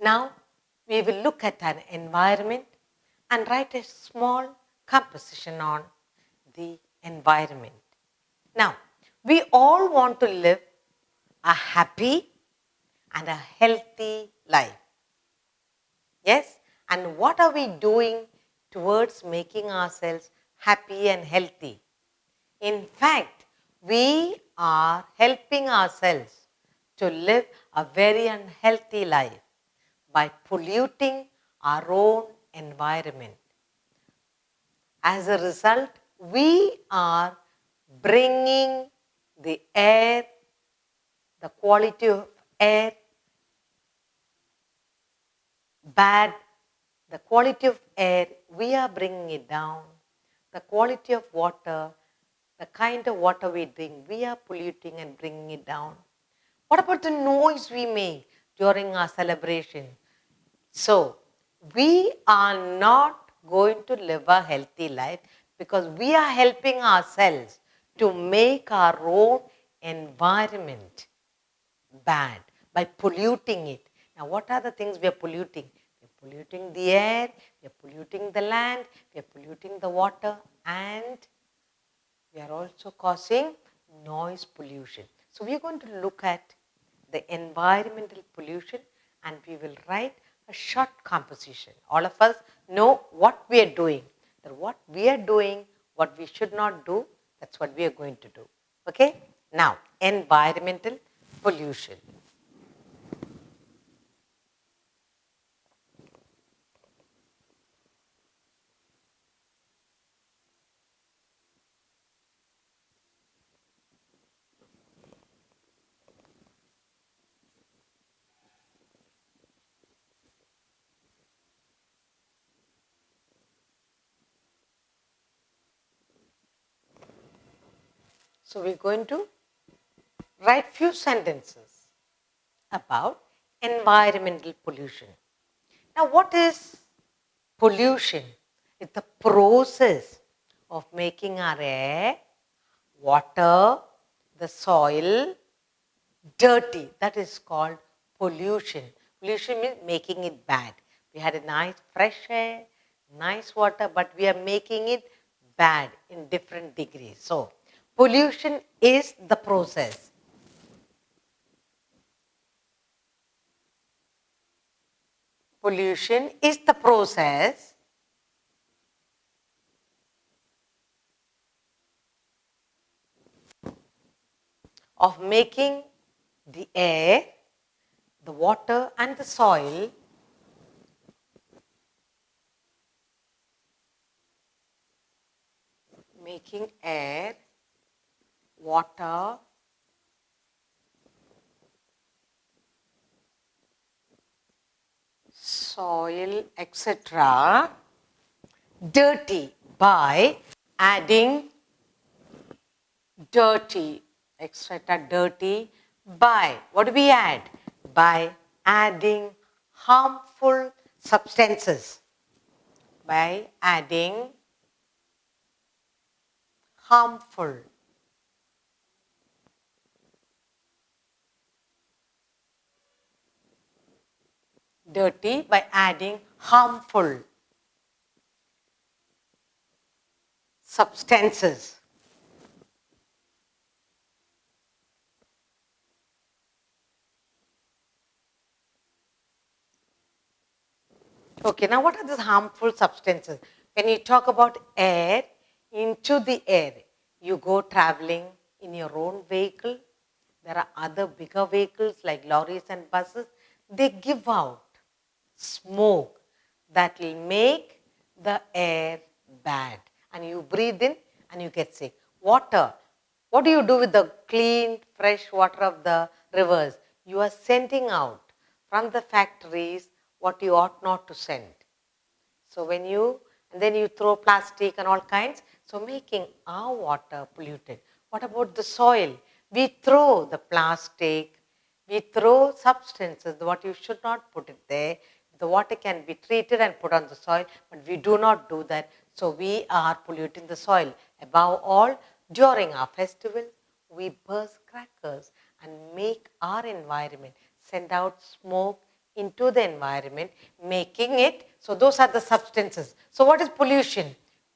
Now, we will look at an environment and write a small composition on the environment. Now, we all want to live a happy and a healthy life. Yes? And what are we doing towards making ourselves happy and healthy? In fact, we are helping ourselves to live a very unhealthy life by polluting our own environment. As a result, we are bringing the air, the quality of air, bad, the quality of air, we are bringing it down. The quality of water, the kind of water we drink, we are polluting and bringing it down. What about the noise we make during our celebration? So, we are not going to live a healthy life because we are helping ourselves to make our own environment bad by polluting it. Now, what are the things we are polluting? We are polluting the air, we are polluting the land, we are polluting the water, and we are also causing noise pollution. So, we are going to look at the environmental pollution and we will write a short composition. All of us know what we are doing. That what we are doing, what we should not do, that's what we are going to do. Okay? Now, environmental pollution. So, we are going to write few sentences about environmental pollution. Now, what is pollution? It's the process of making our air, water, the soil dirty. That is called pollution. Pollution means making it bad. We had a nice fresh air, nice water, but we are making it bad in different degrees. So, pollution is the process. Pollution is the process of making the air, the water and the soil making air, water, soil, etc. dirty by adding dirty, etc. dirty by, what do we add? By adding harmful substances. By adding harmful dirty by adding harmful substances. Okay, now what are these harmful substances? When you talk about air, into the air, you go traveling in your own vehicle. There are other bigger vehicles like lorries and buses. They give out smoke that will make the air bad. And you breathe in and you get sick. Water. What do you do with the clean, fresh water of the rivers? You are sending out from the factories what you ought not to send. So when you, and then you throw plastic and all kinds, so making our water polluted. What about the soil? We throw the plastic, we throw substances, what you should not put it there. The water can be treated and put on the soil, but we do not do that. So we are polluting the soil. Above all, during our festival, we burst crackers and make our environment, send out smoke into the environment, making it, so those are the substances. So what is pollution?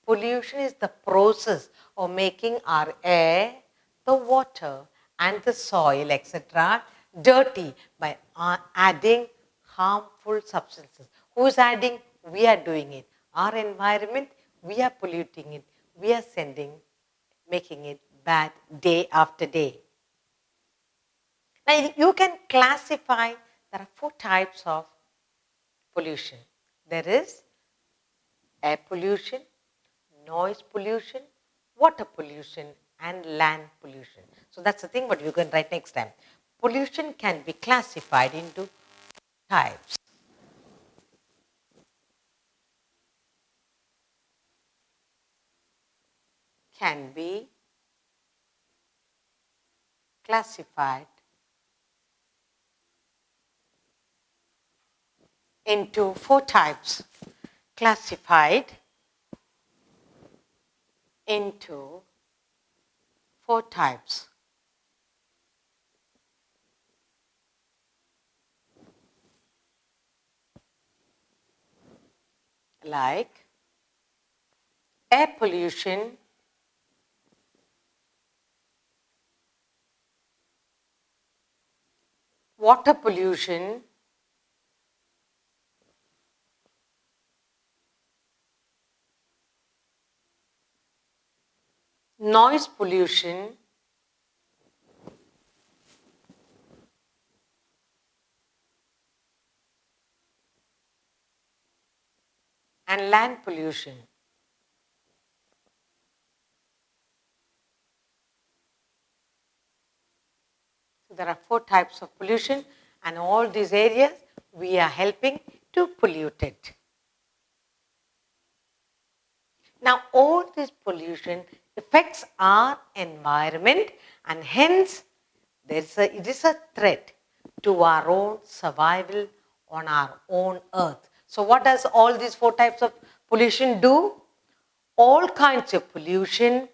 Pollution is the process of making our air, the water and the soil, etc. dirty by adding harmful substances. Who is adding? We are doing it. Our environment, we are polluting it. We are making it bad day after day. Now you can classify, there are 4 types of pollution. There is air pollution, noise pollution, water pollution and land pollution. So that's the thing what you can write next time. Pollution can be classified into types. Can be classified into 4 types. Classified into 4 types. Like air pollution, water pollution, noise pollution, and land pollution. So there are 4 types of pollution, and all these areas we are helping to pollute it. Now all this pollution affects our environment, and hence it is a threat to our own survival on our own earth. So what does all these 4 types of pollution do? All kinds of pollution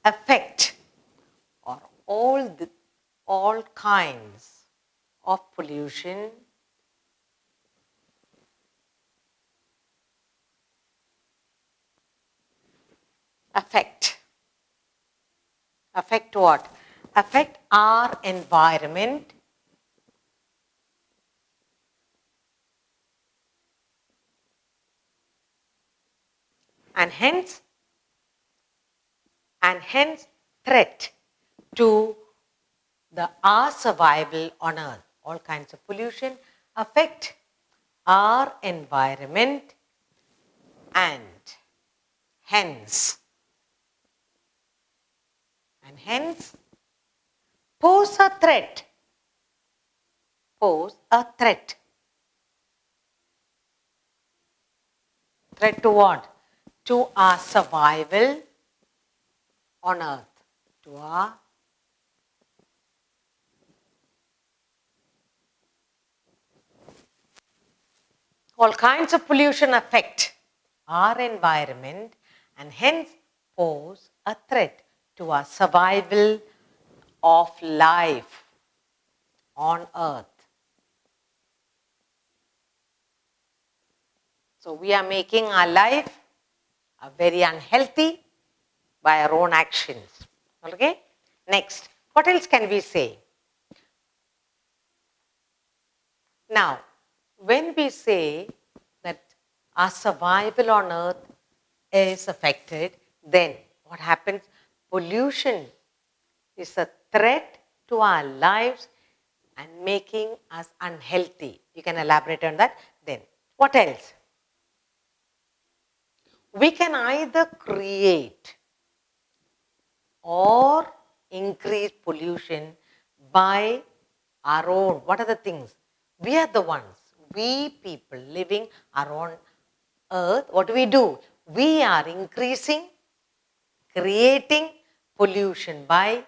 affect, or all kinds of pollution affect what? Affect our environment and hence threat to our survival on earth. All kinds of pollution affect our environment and hence pose a threat. Pose a threat. Threat to what? To our survival on earth. To our all kinds of pollution affect our environment and hence pose a threat to our survival of life on earth. So we are making our life very unhealthy by our own actions. Okay? Next, what else can we say? Now, when we say that our survival on earth is affected, then what happens? Pollution is a threat to our lives and making us unhealthy. You can elaborate on that. Then, what else? We can either create or increase pollution by our own. What are the things? We are the ones, we people living our own earth. What do? We are increasing, creating pollution by,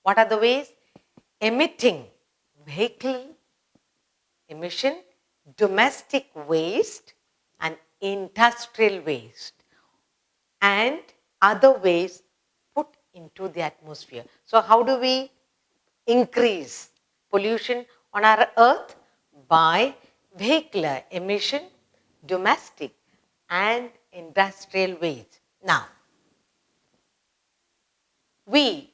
what are the ways? Emitting vehicle emission, domestic waste and industrial waste and other waste put into the atmosphere. So how do we increase pollution on our earth? by vehicular emission, domestic and industrial waste. Now, we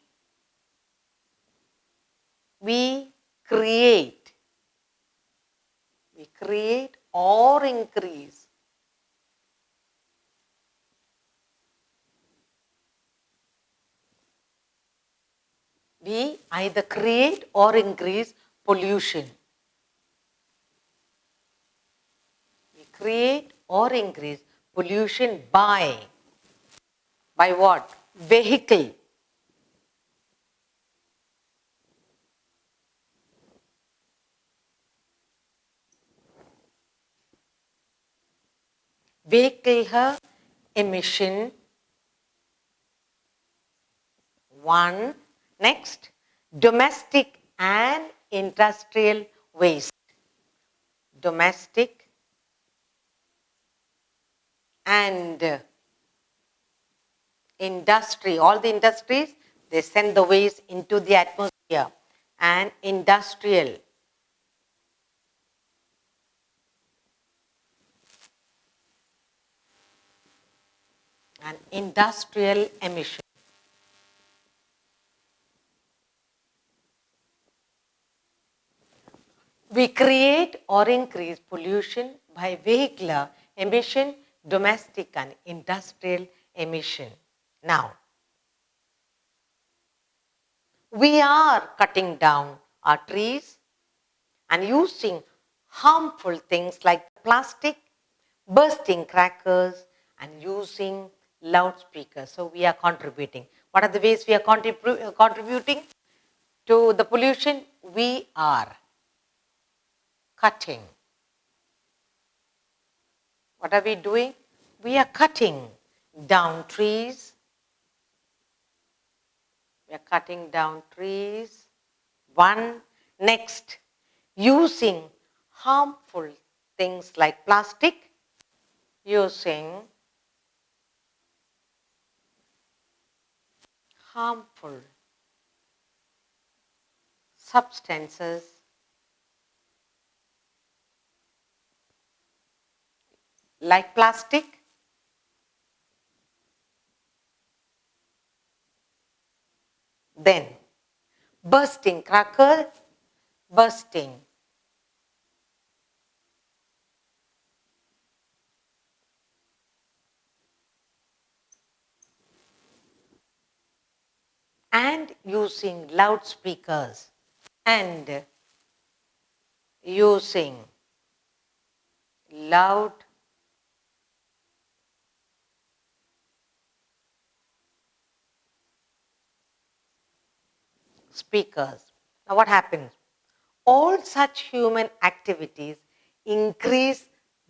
create or increase we either create or increase pollution. We create or increase pollution by what? Vehicle. Vehicle emission. One. Next, domestic and industrial waste. Domestic and industry. All the industries, they send the waste into the atmosphere. And industrial. And industrial emission. We create or increase pollution by vehicular emission, domestic and industrial emission. Now, we are cutting down our trees and using harmful things like plastic, bursting crackers, and using loudspeakers. So we are contributing. What are the ways we are contributing to the pollution? We are cutting. What are we doing? We are cutting down trees. We are cutting down trees. One. Next, using harmful things like plastic, using harmful substances like plastic, then bursting cracker, bursting and using loudspeakers and using loud speakers. Now what happens? All such human activities increase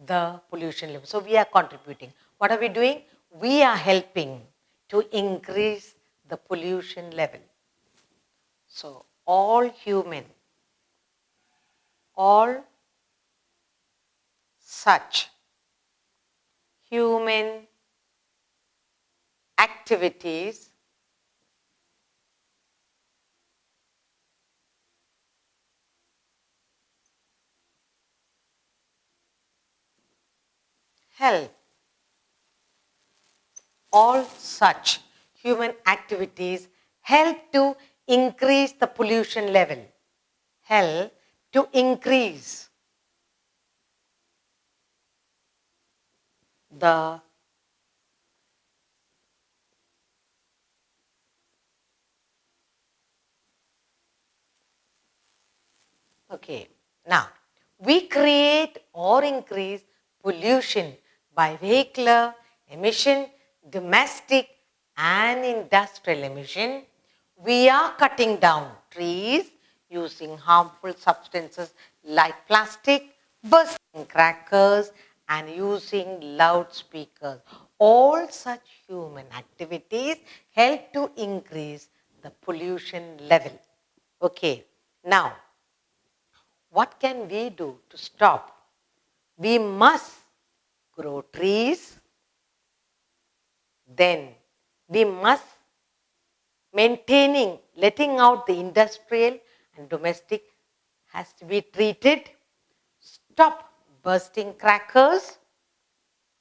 the pollution level. So we are contributing. What are we doing? We are helping to increase the pollution level. So all such human activities help. All such human activities help to increase the pollution level. Help to increase the okay. Now, we create or increase pollution by vehicular emission, domestic and industrial emission. We are cutting down trees using harmful substances like plastic, bursting crackers and using loudspeakers. All such human activities help to increase the pollution level. Okay, now what can we do to stop? We must grow trees. Then we must letting out the industrial and domestic has to be treated. stop bursting crackers.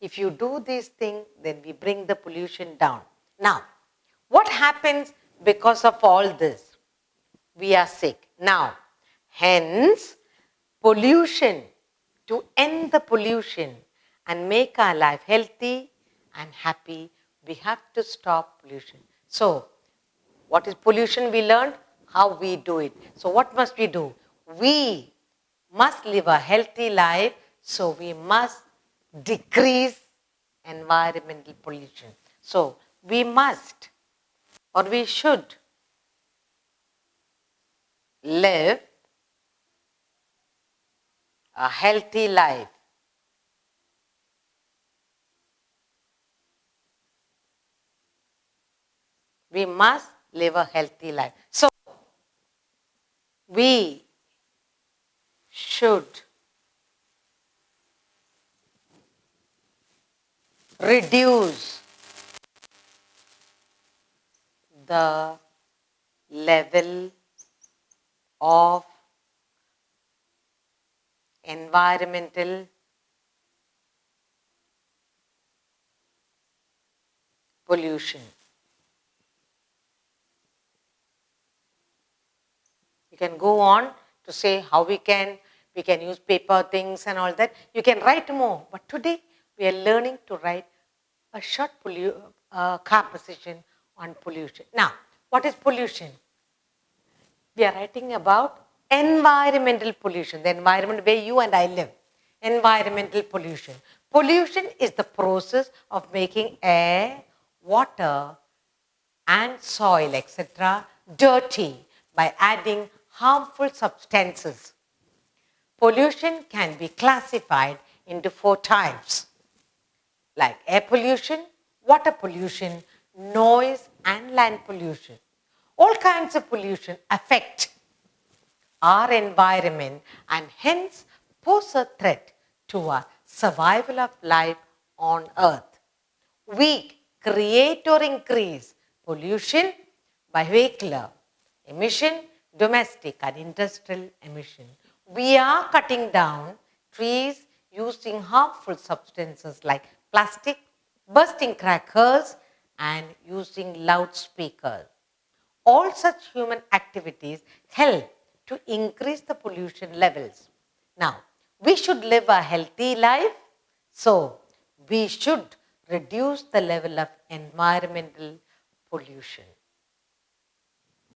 If you do these things, then we bring the pollution down. Now, what happens because of all this? We are sick. Now, hence, pollution, to end the pollution and make our life healthy and happy, we have to stop pollution. So, what is pollution we learned? How we do it. So, what must we do? We must live a healthy life, so we must decrease environmental pollution. So, we must or we should live a healthy life. We must live a healthy life. So, we should reduce the level of environmental pollution. You can go on to say how we can use paper things and all that. You can write more, but today we are learning to write a short composition on pollution. Now, what is pollution? We are writing about environmental pollution, the environment where you and I live. Environmental pollution. Pollution is the process of making air, water, and soil, etc., dirty by adding harmful substances. Pollution can be classified into 4 types, like air pollution, water pollution, noise, and land pollution. All kinds of pollution affect our environment and hence pose a threat to our survival of life on earth. We create or increase pollution by vehicular emission, domestic and industrial emission. We are cutting down trees using harmful substances like plastic, bursting crackers, and using loudspeakers. All such human activities help to increase the pollution levels. Now, we should live a healthy life, so we should reduce the level of environmental pollution.